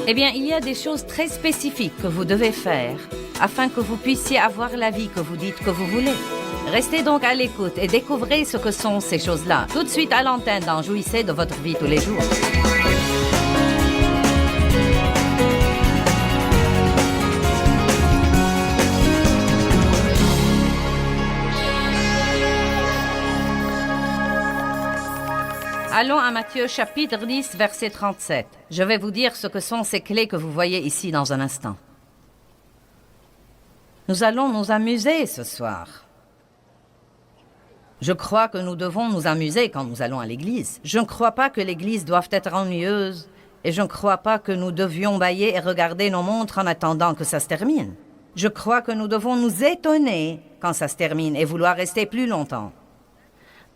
Eh bien, il y a des choses très spécifiques que vous devez faire afin que vous puissiez avoir la vie que vous dites que vous voulez. Restez donc à l'écoute et découvrez ce que sont ces choses-là. Tout de suite à l'antenne dans Jouissez de votre vie tous les jours. Allons à Matthieu chapitre 10, verset 37. Je vais vous dire ce que sont ces clés que vous voyez ici dans un instant. Nous allons nous amuser ce soir. Je crois que nous devons nous amuser quand nous allons à l'église. Je ne crois pas que l'église doive être ennuyeuse et je ne crois pas que nous devions bâiller et regarder nos montres en attendant que ça se termine. Je crois que nous devons nous étonner quand ça se termine et vouloir rester plus longtemps.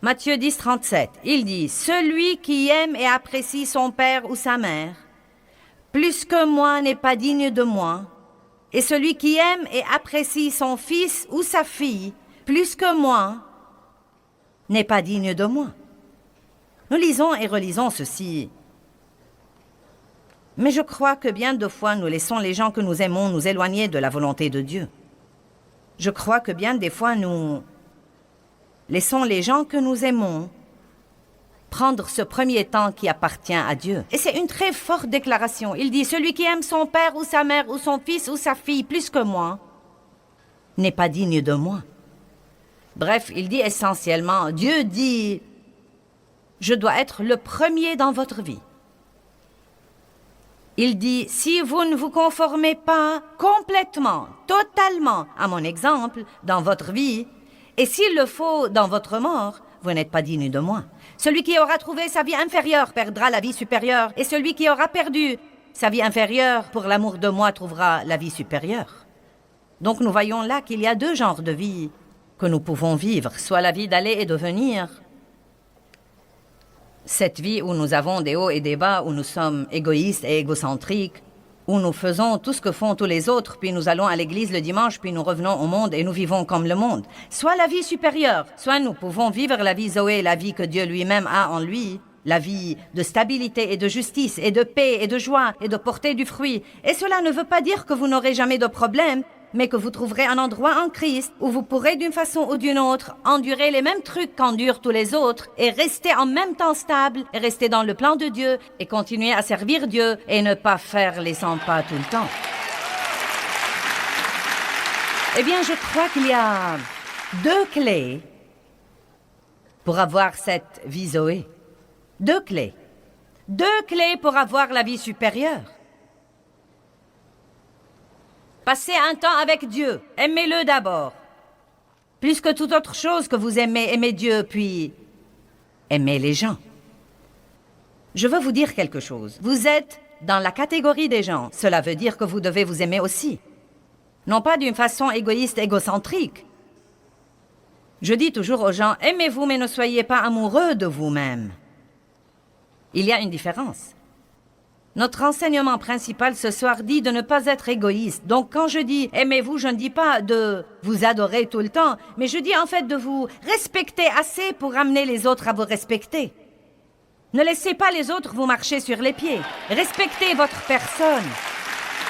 Matthieu 10, 37, il dit « Celui qui aime et apprécie son père ou sa mère, plus que moi n'est pas digne de moi, et celui qui aime et apprécie son fils ou sa fille, plus que moi, n'est pas digne de moi. » Nous lisons et relisons ceci. Mais je crois que bien de fois, nous laissons les gens que nous aimons nous éloigner de la volonté de Dieu. Je crois que bien des fois, nous laissons les gens que nous aimons prendre ce premier temps qui appartient à Dieu. Et c'est une très forte déclaration. Il dit, celui qui aime son père ou sa mère ou son fils ou sa fille plus que moi n'est pas digne de moi. Bref, il dit essentiellement, Dieu dit, je dois être le premier dans votre vie. Il dit, si vous ne vous conformez pas complètement, totalement à mon exemple dans votre vie, et s'il le faut, dans votre mort, vous n'êtes pas digne de moi. Celui qui aura trouvé sa vie inférieure perdra la vie supérieure, et celui qui aura perdu sa vie inférieure pour l'amour de moi trouvera la vie supérieure. Donc nous voyons là qu'il y a deux genres de vie que nous pouvons vivre, soit la vie d'aller et de venir, cette vie où nous avons des hauts et des bas, où nous sommes égoïstes et égocentriques, où nous faisons tout ce que font tous les autres, puis nous allons à l'église le dimanche, puis nous revenons au monde et nous vivons comme le monde. Soit la vie supérieure, soit nous pouvons vivre la vie Zoé, la vie que Dieu lui-même a en lui, la vie de stabilité et de justice et de paix et de joie et de porter du fruit. Et cela ne veut pas dire que vous n'aurez jamais de problème, mais que vous trouverez un endroit en Christ où vous pourrez d'une façon ou d'une autre endurer les mêmes trucs qu'endurent tous les autres et rester en même temps stable et rester dans le plan de Dieu et continuer à servir Dieu et ne pas faire les 100 pas tout le temps. Eh bien, je crois qu'il y a deux clés pour avoir cette vie Zoé. Deux clés. Deux clés pour avoir la vie supérieure. Passez un temps avec Dieu. Aimez-le d'abord. Plus que toute autre chose que vous aimez, aimez Dieu, puis aimez les gens. Je veux vous dire quelque chose. Vous êtes dans la catégorie des gens. Cela veut dire que vous devez vous aimer aussi. Non pas d'une façon égoïste, égocentrique. Je dis toujours aux gens, aimez-vous, mais ne soyez pas amoureux de vous-même. Il y a une différence. Notre enseignement principal ce soir dit de ne pas être égoïste. Donc quand je dis « aimez-vous », je ne dis pas de vous adorer tout le temps, mais je dis en fait de vous respecter assez pour amener les autres à vous respecter. Ne laissez pas les autres vous marcher sur les pieds. Respectez votre personne.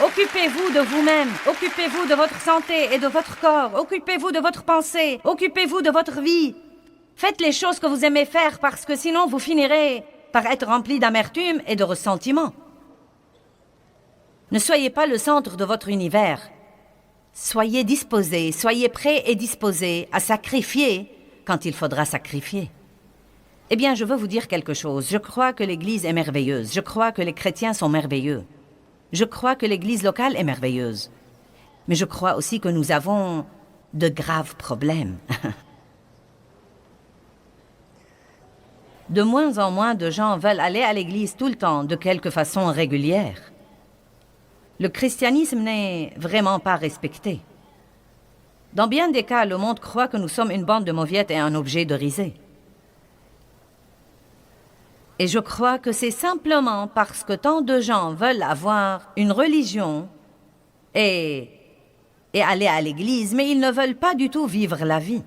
Occupez-vous de vous-même. Occupez-vous de votre santé et de votre corps. Occupez-vous de votre pensée. Occupez-vous de votre vie. Faites les choses que vous aimez faire parce que sinon vous finirez par être rempli d'amertume et de ressentiment. Ne soyez pas le centre de votre univers. Soyez disposés, soyez prêts et disposés à sacrifier quand il faudra sacrifier. Eh bien, je veux vous dire quelque chose. Je crois que l'Église est merveilleuse. Je crois que les chrétiens sont merveilleux. Je crois que l'Église locale est merveilleuse. Mais je crois aussi que nous avons de graves problèmes. De moins en moins de gens veulent aller à l'Église tout le temps, de quelque façon régulière. Le christianisme n'est vraiment pas respecté. Dans bien des cas, le monde croit que nous sommes une bande de mauviettes et un objet de risée. Et je crois que c'est simplement parce que tant de gens veulent avoir une religion et aller à l'église, mais ils ne veulent pas du tout vivre la vie.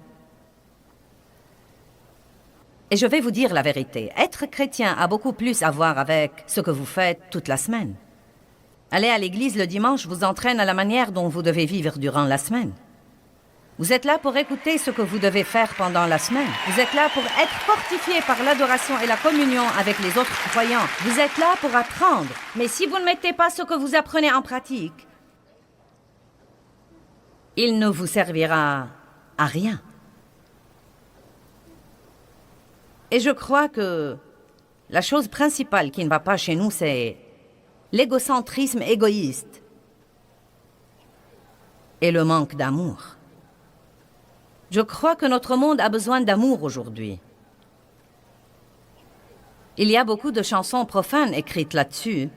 Et je vais vous dire la vérité. Être chrétien a beaucoup plus à voir avec ce que vous faites toute la semaine. Aller à l'église le dimanche vous entraîne à la manière dont vous devez vivre durant la semaine. Vous êtes là pour écouter ce que vous devez faire pendant la semaine. Vous êtes là pour être fortifié par l'adoration et la communion avec les autres croyants. Vous êtes là pour apprendre. Mais si vous ne mettez pas ce que vous apprenez en pratique, il ne vous servira à rien. Et je crois que la chose principale qui ne va pas chez nous, c'est l'égocentrisme égoïste et le manque d'amour. Je crois que notre monde a besoin d'amour aujourd'hui. Il y a beaucoup de chansons profanes écrites là-dessus,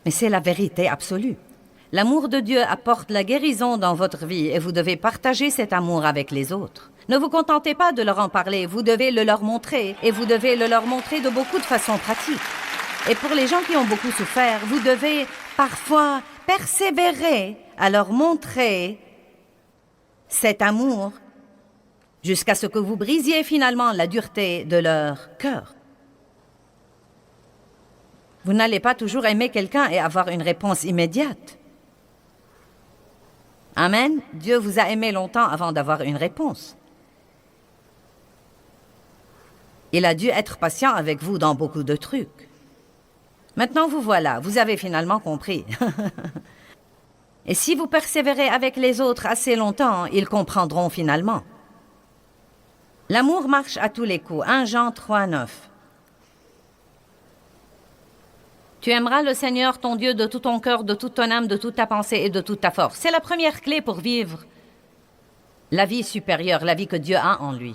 mais c'est la vérité absolue. L'amour de Dieu apporte la guérison dans votre vie et vous devez partager cet amour avec les autres. Ne vous contentez pas de leur en parler, vous devez le leur montrer, et vous devez le leur montrer de beaucoup de façons pratiques. Et pour les gens qui ont beaucoup souffert, vous devez parfois persévérer à leur montrer cet amour jusqu'à ce que vous brisiez finalement la dureté de leur cœur. Vous n'allez pas toujours aimer quelqu'un et avoir une réponse immédiate. Amen. Dieu vous a aimé longtemps avant d'avoir une réponse. Il a dû être patient avec vous dans beaucoup de trucs. Maintenant, vous voilà, vous avez finalement compris. Et si vous persévérez avec les autres assez longtemps, ils comprendront finalement. L'amour marche à tous les coups. 1 Jean 3:9. Tu aimeras le Seigneur ton Dieu de tout ton cœur, de toute ton âme, de toute ta pensée et de toute ta force. C'est la première clé pour vivre la vie supérieure, la vie que Dieu a en lui.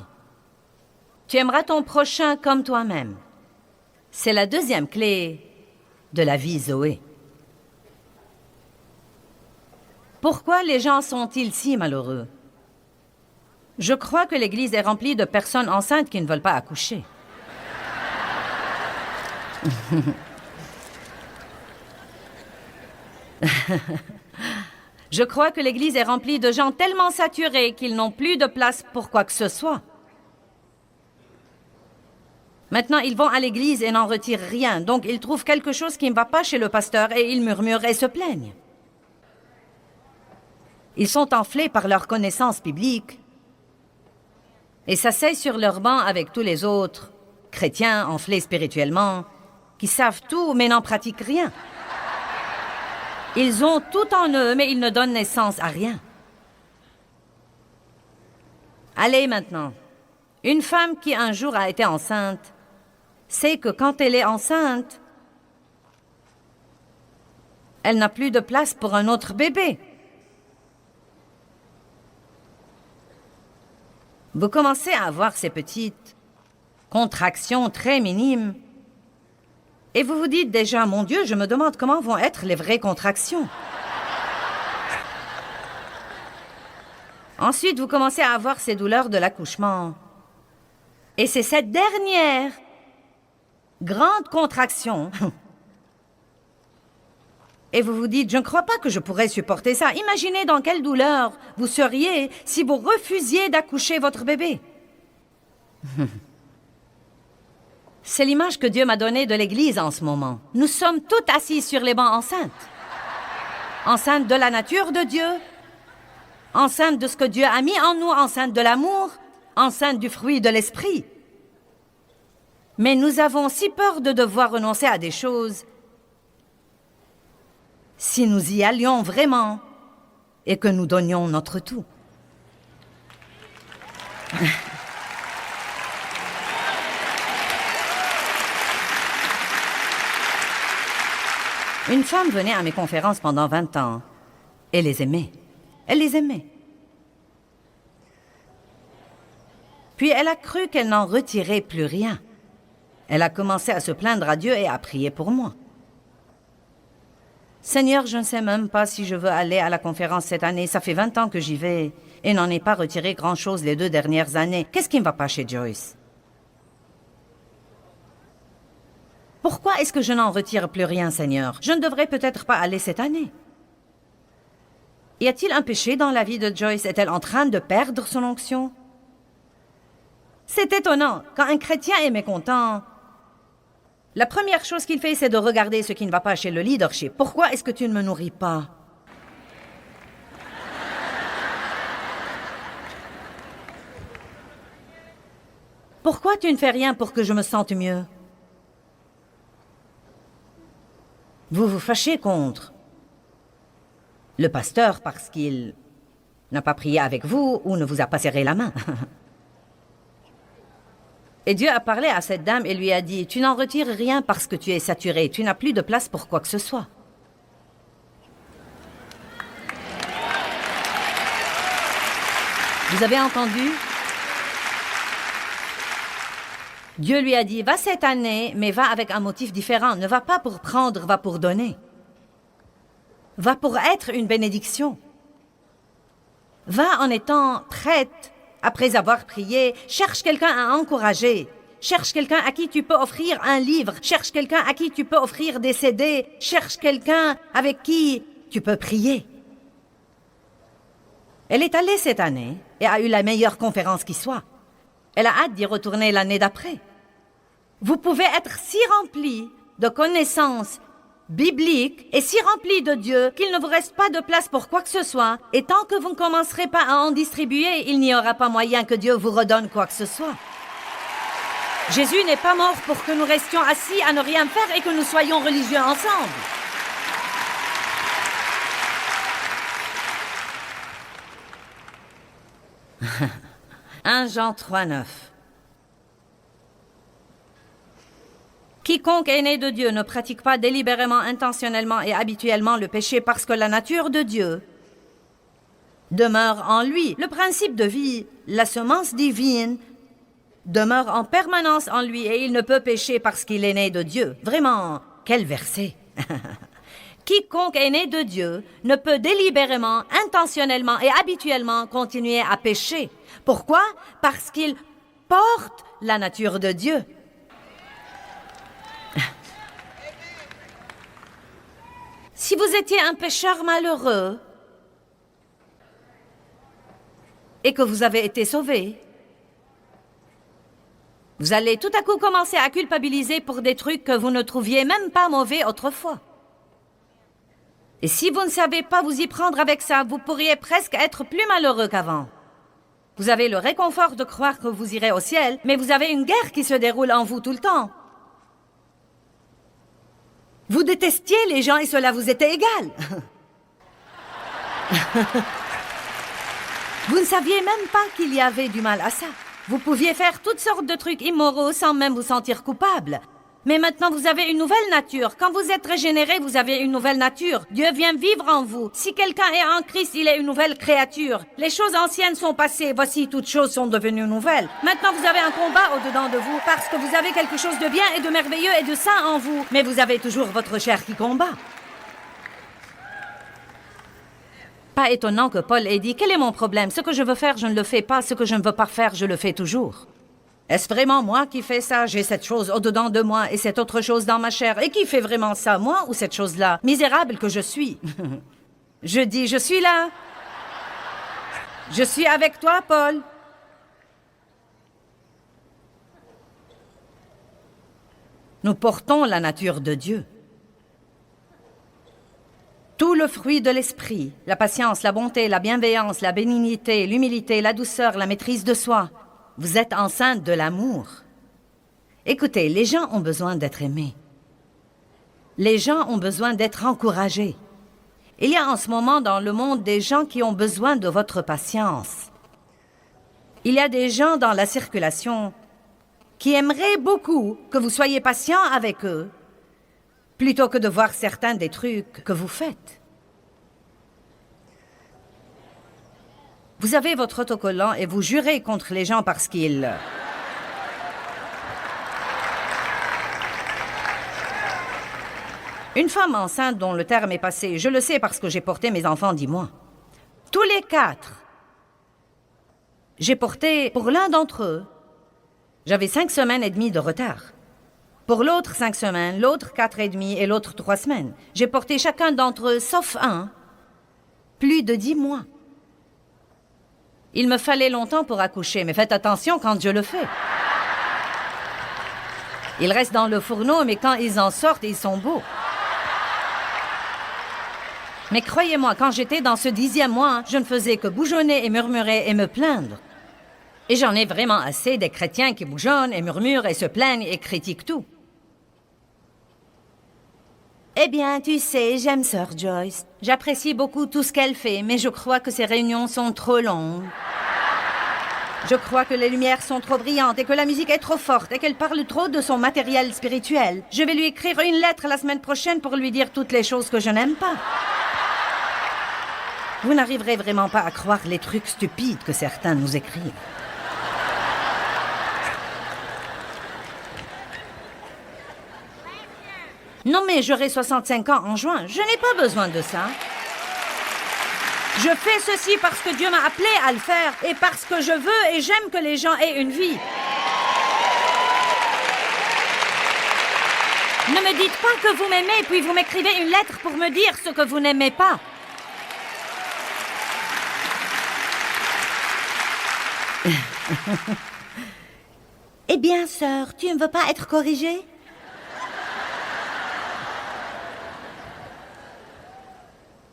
Tu aimeras ton prochain comme toi-même. C'est la deuxième clé de la vie Zoé. Pourquoi les gens sont-ils si malheureux? Je crois que l'Église est remplie de personnes enceintes qui ne veulent pas accoucher. Je crois que l'Église est remplie de gens tellement saturés qu'ils n'ont plus de place pour quoi que ce soit. Maintenant, ils vont à l'église et n'en retirent rien, donc ils trouvent quelque chose qui ne va pas chez le pasteur et ils murmurent et se plaignent. Ils sont enflés par leur connaissance biblique et s'asseyent sur leur banc avec tous les autres chrétiens enflés spirituellement qui savent tout mais n'en pratiquent rien. Ils ont tout en eux, mais ils ne donnent naissance à rien. Allez maintenant, une femme qui un jour a été enceinte sait que quand elle est enceinte, elle n'a plus de place pour un autre bébé. Vous commencez à avoir ces petites contractions très minimes et vous vous dites déjà, mon Dieu, je me demande comment vont être les vraies contractions. Ensuite, vous commencez à avoir ces douleurs de l'accouchement. Et c'est cette dernière grande contraction. Et vous vous dites, je ne crois pas que je pourrais supporter ça. Imaginez dans quelle douleur vous seriez si vous refusiez d'accoucher votre bébé. C'est l'image que Dieu m'a donnée de l'Église en ce moment. Nous sommes toutes assises sur les bancs enceintes. Enceintes de la nature de Dieu, enceintes de ce que Dieu a mis en nous, enceintes de l'amour, enceintes du fruit de l'esprit. Mais nous avons si peur de devoir renoncer à des choses si nous y allions vraiment et que nous donnions notre tout. Une femme venait à mes conférences pendant 20 ans et les aimait. Elle les aimait. Puis elle a cru qu'elle n'en retirait plus rien. Elle a commencé à se plaindre à Dieu et à prier pour moi. Seigneur, je ne sais même pas si je veux aller à la conférence cette année. Ça fait 20 ans que j'y vais et n'en ai pas retiré grand-chose les 2 dernières années. Qu'est-ce qui ne va pas chez Joyce? Pourquoi est-ce que je n'en retire plus rien, Seigneur? Je ne devrais peut-être pas aller cette année. Y a-t-il un péché dans la vie de Joyce? Est-elle en train de perdre son onction? C'est étonnant. Quand un chrétien est mécontent, La première chose qu'il fait, c'est de regarder ce qui ne va pas chez le leadership. Pourquoi est-ce que tu ne me nourris pas? Pourquoi tu ne fais rien pour que je me sente mieux? Vous vous fâchez contre le pasteur parce qu'il n'a pas prié avec vous ou ne vous a pas serré la main. Et Dieu a parlé à cette dame et lui a dit, « Tu n'en retires rien parce que tu es saturé. Tu n'as plus de place pour quoi que ce soit. » Vous avez entendu? Dieu lui a dit, « Va cette année, mais va avec un motif différent. Ne va pas pour prendre, va pour donner. Va pour être une bénédiction. Va en étant prête, après avoir prié. Cherche quelqu'un à encourager. Cherche quelqu'un à qui tu peux offrir un livre. Cherche quelqu'un à qui tu peux offrir des CD. Cherche quelqu'un avec qui tu peux prier. » Elle est allée cette année et a eu la meilleure conférence qui soit. Elle a hâte d'y retourner l'année d'après. Vous pouvez être si rempli de connaissances bibliques et si rempli de Dieu qu'il ne vous reste pas de place pour quoi que ce soit. Et tant que vous ne commencerez pas à en distribuer, il n'y aura pas moyen que Dieu vous redonne quoi que ce soit. Jésus n'est pas mort pour que nous restions assis à ne rien faire et que nous soyons religieux ensemble. 1 Jean 3,9. Quiconque est né de Dieu ne pratique pas délibérément, intentionnellement et habituellement le péché parce que la nature de Dieu demeure en lui. Le principe de vie, la semence divine, demeure en permanence en lui et il ne peut pécher parce qu'il est né de Dieu. Vraiment, quel verset! Quiconque est né de Dieu ne peut délibérément, intentionnellement et habituellement continuer à pécher. Pourquoi? Parce qu'il porte la nature de Dieu. Si vous étiez un pécheur malheureux et que vous avez été sauvé, vous allez tout à coup commencer à culpabiliser pour des trucs que vous ne trouviez même pas mauvais autrefois. Et si vous ne savez pas vous y prendre avec ça, vous pourriez presque être plus malheureux qu'avant. Vous avez le réconfort de croire que vous irez au ciel, mais vous avez une guerre qui se déroule en vous tout le temps. Vous détestiez les gens et cela vous était égal. Vous ne saviez même pas qu'il y avait du mal à ça. Vous pouviez faire toutes sortes de trucs immoraux sans même vous sentir coupable. Mais maintenant, vous avez une nouvelle nature. Quand vous êtes régénéré, vous avez une nouvelle nature. Dieu vient vivre en vous. Si quelqu'un est en Christ, il est une nouvelle créature. Les choses anciennes sont passées. Voici, toutes choses sont devenues nouvelles. Maintenant, vous avez un combat au-dedans de vous parce que vous avez quelque chose de bien et de merveilleux et de saint en vous. Mais vous avez toujours votre chair qui combat. Pas étonnant que Paul ait dit « Quel est mon problème? Ce que je veux faire, je ne le fais pas. Ce que je ne veux pas faire, je le fais toujours. » Est-ce vraiment moi qui fais ça? J'ai cette chose au-dedans de moi et cette autre chose dans ma chair. Et qui fait vraiment ça, moi ou cette chose-là? Misérable que je suis. Je dis, je suis là. Je suis avec toi, Paul. Nous portons la nature de Dieu. Tout le fruit de l'esprit, la patience, la bonté, la bienveillance, la bénignité, l'humilité, la douceur, la maîtrise de soi. Vous êtes enceinte de l'amour. Écoutez, les gens ont besoin d'être aimés. Les gens ont besoin d'être encouragés. Il y a en ce moment dans le monde des gens qui ont besoin de votre patience. Il y a des gens dans la circulation qui aimeraient beaucoup que vous soyez patient avec eux, plutôt que de voir certains des trucs que vous faites. Vous avez votre autocollant et vous jurez contre les gens parce qu'ils... Une femme enceinte dont le terme est passé, je le sais parce que j'ai porté mes enfants 10 mois. Tous les 4. J'ai porté, pour l'un d'entre eux, j'avais 5 semaines et demie de retard. Pour l'autre, 5 semaines, l'autre 4 et demi et l'autre 3 semaines. J'ai porté chacun d'entre eux, sauf un, plus de 10 mois. Il me fallait longtemps pour accoucher, mais faites attention quand je le fais. Ils restent dans le fourneau, mais quand ils en sortent, ils sont beaux. Mais croyez-moi, quand j'étais dans ce 10e mois, je ne faisais que bougeonner et murmurer et me plaindre. Et j'en ai vraiment assez des chrétiens qui bougonnent et murmurent et se plaignent et critiquent tout. Eh bien, tu sais, j'aime Sir Joyce. J'apprécie beaucoup tout ce qu'elle fait, mais je crois que ses réunions sont trop longues. Je crois que les lumières sont trop brillantes et que la musique est trop forte et qu'elle parle trop de son matériel spirituel. Je vais lui écrire une lettre la semaine prochaine pour lui dire toutes les choses que je n'aime pas. Vous n'arriverez vraiment pas à croire les trucs stupides que certains nous écrivent. Non mais j'aurai 65 ans en juin. Je n'ai pas besoin de ça. Je fais ceci parce que Dieu m'a appelé à le faire et parce que je veux et j'aime que les gens aient une vie. Ne me dites pas que vous m'aimez puis vous m'écrivez une lettre pour me dire ce que vous n'aimez pas. Eh bien, sœur, tu ne veux pas être corrigée?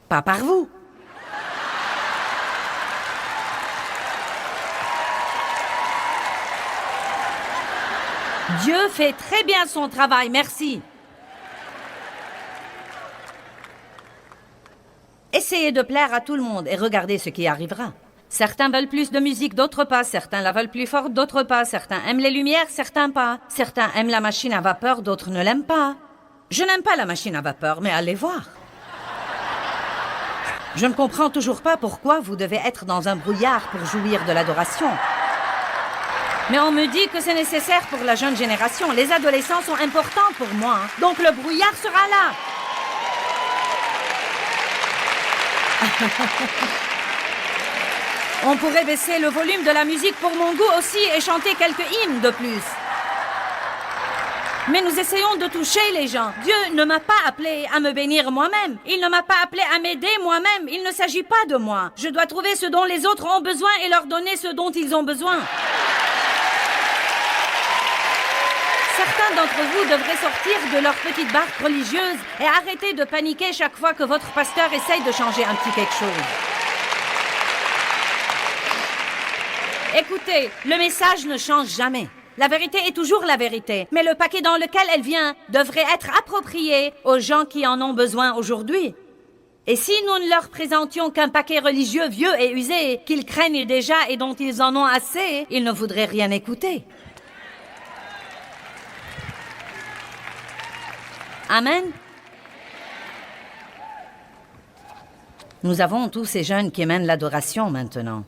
Pas par vous. Dieu fait très bien son travail, merci. Essayez de plaire à tout le monde et regardez ce qui arrivera. Certains veulent plus de musique, d'autres pas. Certains la veulent plus forte, d'autres pas. Certains aiment les lumières, certains pas. Certains aiment la machine à vapeur, d'autres ne l'aiment pas. Je n'aime pas la machine à vapeur, mais allez voir. Je ne comprends toujours pas pourquoi vous devez être dans un brouillard pour jouir de l'adoration. Mais on me dit que c'est nécessaire pour la jeune génération. Les adolescents sont importants pour moi. Donc le brouillard sera là. On pourrait baisser le volume de la musique pour mon goût aussi et chanter quelques hymnes de plus. Mais nous essayons de toucher les gens. Dieu ne m'a pas appelé à me bénir moi-même. Il ne m'a pas appelé à m'aider moi-même. Il ne s'agit pas de moi. Je dois trouver ce dont les autres ont besoin et leur donner ce dont ils ont besoin. Certains d'entre vous devraient sortir de leur petite barque religieuse et arrêter de paniquer chaque fois que votre pasteur essaye de changer un petit quelque chose. Écoutez, le message ne change jamais. La vérité est toujours la vérité, mais le paquet dans lequel elle vient devrait être approprié aux gens qui en ont besoin aujourd'hui. Et si nous ne leur présentions qu'un paquet religieux vieux et usé, qu'ils craignent déjà et dont ils en ont assez, ils ne voudraient rien écouter. Amen. Nous avons tous ces jeunes qui mènent l'adoration maintenant.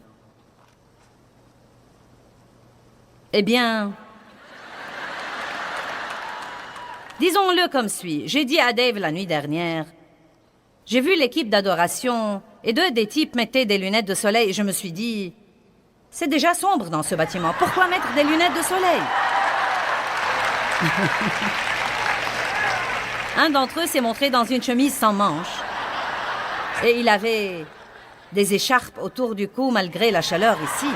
Eh bien, disons-le comme suit. J'ai dit à Dave la nuit dernière, j'ai vu l'équipe d'adoration et deux des types mettaient des lunettes de soleil et je me suis dit, c'est déjà sombre dans ce bâtiment. Pourquoi mettre des lunettes de soleil? Un d'entre eux s'est montré dans une chemise sans manches et il avait des écharpes autour du cou malgré la chaleur ici.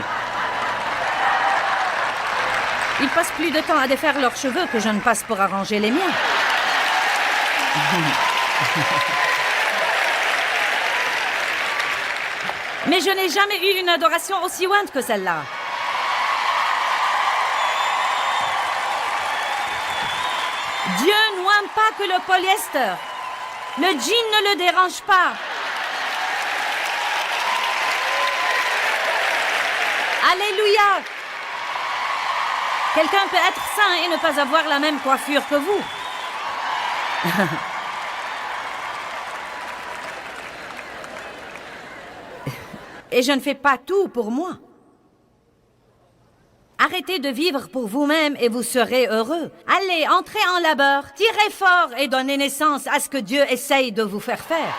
Ils passent plus de temps à défaire leurs cheveux que je ne passe pour arranger les miens. Mais je n'ai jamais eu une adoration aussi ointe que celle-là. Dieu n'aime pas que le polyester. Le jean ne le dérange pas. Alléluia! Quelqu'un peut être saint et ne pas avoir la même coiffure que vous. Et je ne fais pas tout pour moi. Arrêtez de vivre pour vous-même et vous serez heureux. Allez, entrez en labeur, tirez fort et donnez naissance à ce que Dieu essaye de vous faire faire.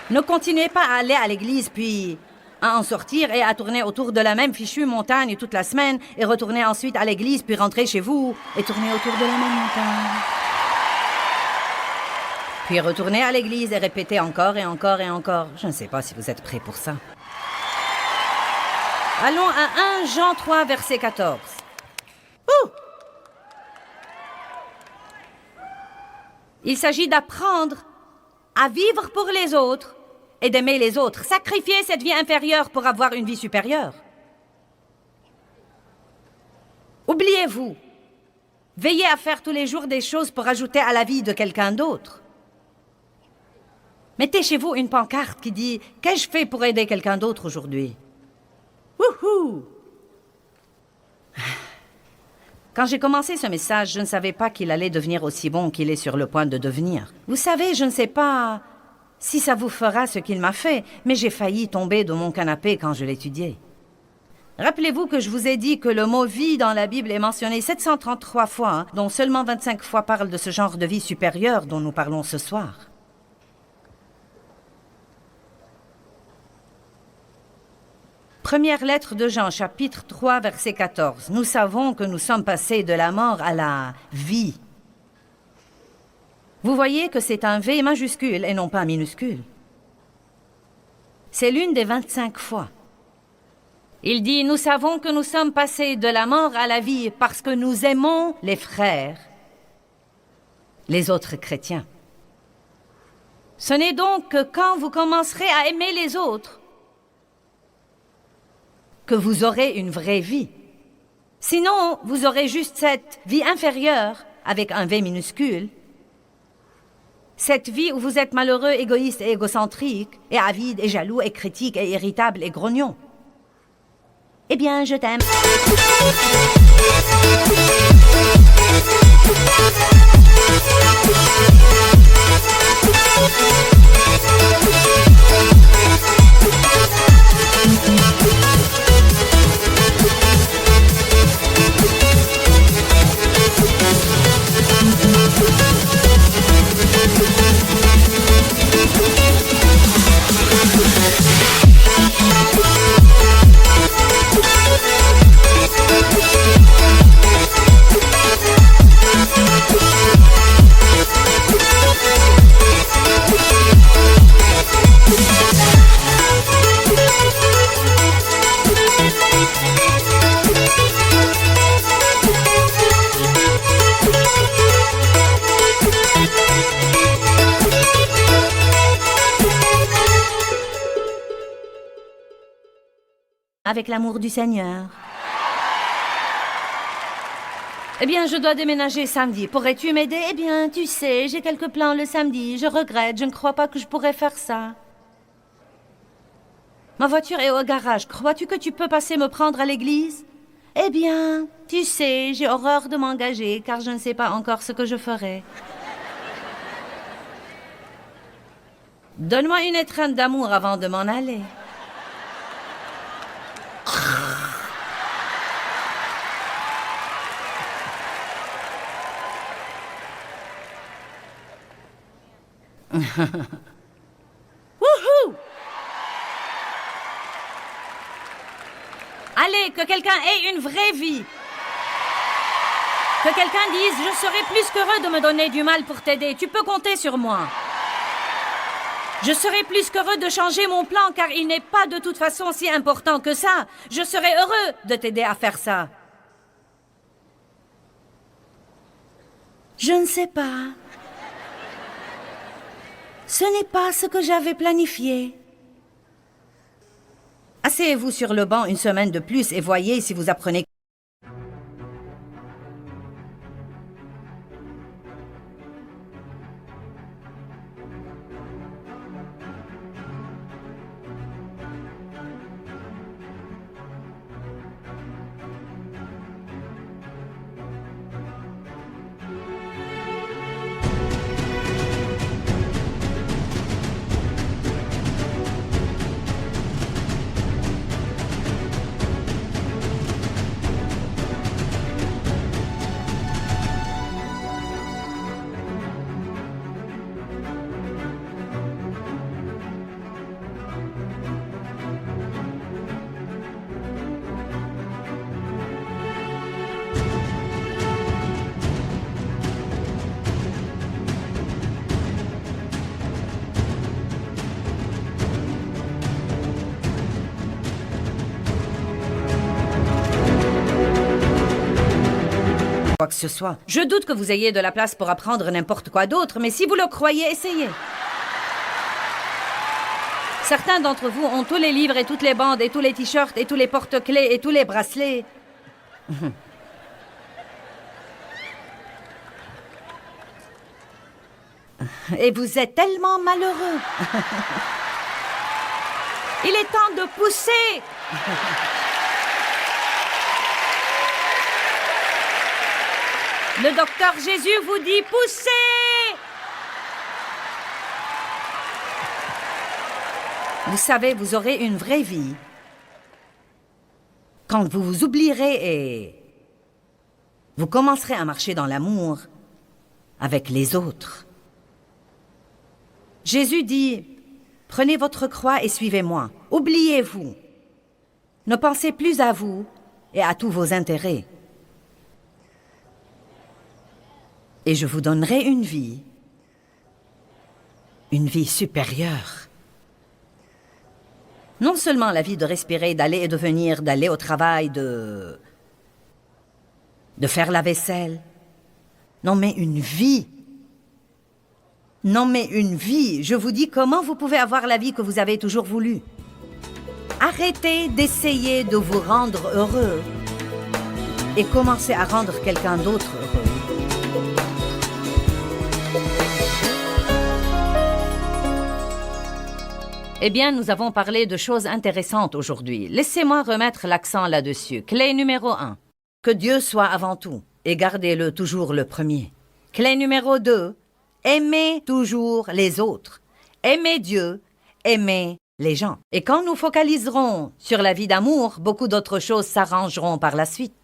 Ne continuez pas à aller à l'église puis à en sortir et à tourner autour de la même fichue montagne toute la semaine et retourner ensuite à l'église puis rentrer chez vous et tourner autour de la même montagne. Puis retourner à l'église et répéter encore et encore et encore. Je ne sais pas si vous êtes prêts pour ça. Allons à 1 Jean 3, verset 14. Ouh! Il s'agit d'apprendre à vivre pour les autres et d'aimer les autres. Sacrifier cette vie inférieure pour avoir une vie supérieure. Oubliez-vous. Veillez à faire tous les jours des choses pour ajouter à la vie de quelqu'un d'autre. Mettez chez vous une pancarte qui dit « Qu'ai-je fait pour aider quelqu'un d'autre aujourd'hui ?» Wouhou! Quand j'ai commencé ce message, je ne savais pas qu'il allait devenir aussi bon qu'il est sur le point de devenir. Vous savez, je ne sais pas si ça vous fera ce qu'il m'a fait, mais j'ai failli tomber de mon canapé quand je l'étudiais. Rappelez-vous que je vous ai dit que le mot « vie » dans la Bible est mentionné 733 fois, hein, dont seulement 25 fois parlent de ce genre de vie supérieure dont nous parlons ce soir. Première lettre de Jean, chapitre 3, verset 14. Nous savons que nous sommes passés de la mort à la vie. Vous voyez que c'est un V majuscule et non pas minuscule. C'est l'une des 25 fois. Il dit, nous savons que nous sommes passés de la mort à la vie parce que nous aimons les frères, les autres chrétiens. Ce n'est donc que quand vous commencerez à aimer les autres que vous aurez une vraie vie. Sinon, vous aurez juste cette vie inférieure avec un V minuscule. Cette vie où vous êtes malheureux, égoïste et égocentrique, et avide et jaloux et critique et irritable et grognon. Eh bien, je t'aime. Avec l'amour du Seigneur. Eh bien, je dois déménager samedi. Pourrais-tu m'aider? Eh bien, tu sais, j'ai quelques plans le samedi. Je regrette, je ne crois pas que je pourrais faire ça. Ma voiture est au garage. Crois-tu que tu peux passer me prendre à l'église? Eh bien, tu sais, j'ai horreur de m'engager, car je ne sais pas encore ce que je ferai. Donne-moi une étreinte d'amour avant de m'en aller. Wouhou! Allez, que quelqu'un ait une vraie vie. Que quelqu'un dise, je serai plus qu'heureux de me donner du mal pour t'aider. Tu peux compter sur moi. Je serai plus qu'heureux de changer mon plan, car il n'est pas de toute façon si important que ça. Je serai heureux de t'aider à faire ça. Je ne sais pas. Ce n'est pas ce que j'avais planifié. Asseyez-vous sur le banc une semaine de plus et voyez si vous apprenez. que ce soit. Je doute que vous ayez de la place pour apprendre n'importe quoi d'autre, mais si vous le croyez, essayez. Certains d'entre vous ont tous les livres et toutes les bandes et tous les t-shirts et tous les porte-clés et tous les bracelets. Et vous êtes tellement malheureux. Il est temps de pousser. Le docteur Jésus vous dit poussez. Vous savez, vous aurez une vraie vie quand vous vous oublierez et vous commencerez à marcher dans l'amour avec les autres. Jésus dit, prenez votre croix et suivez-moi. Oubliez-vous. Ne pensez plus à vous et à tous vos intérêts. Et je vous donnerai une vie supérieure. Non seulement la vie de respirer, d'aller et de venir, d'aller au travail, de faire la vaisselle. Non, mais une vie. Non, mais une vie. Je vous dis comment vous pouvez avoir la vie que vous avez toujours voulu. Arrêtez d'essayer de vous rendre heureux et commencez à rendre quelqu'un d'autre heureux. Eh bien, nous avons parlé de choses intéressantes aujourd'hui. Laissez-moi remettre l'accent là-dessus. Clé numéro 1. Que Dieu soit avant tout et gardez-le toujours le premier. Clé numéro 2. Aimez toujours les autres. Aimez Dieu, aimez les gens. Et quand nous focaliserons sur la vie d'amour, beaucoup d'autres choses s'arrangeront par la suite.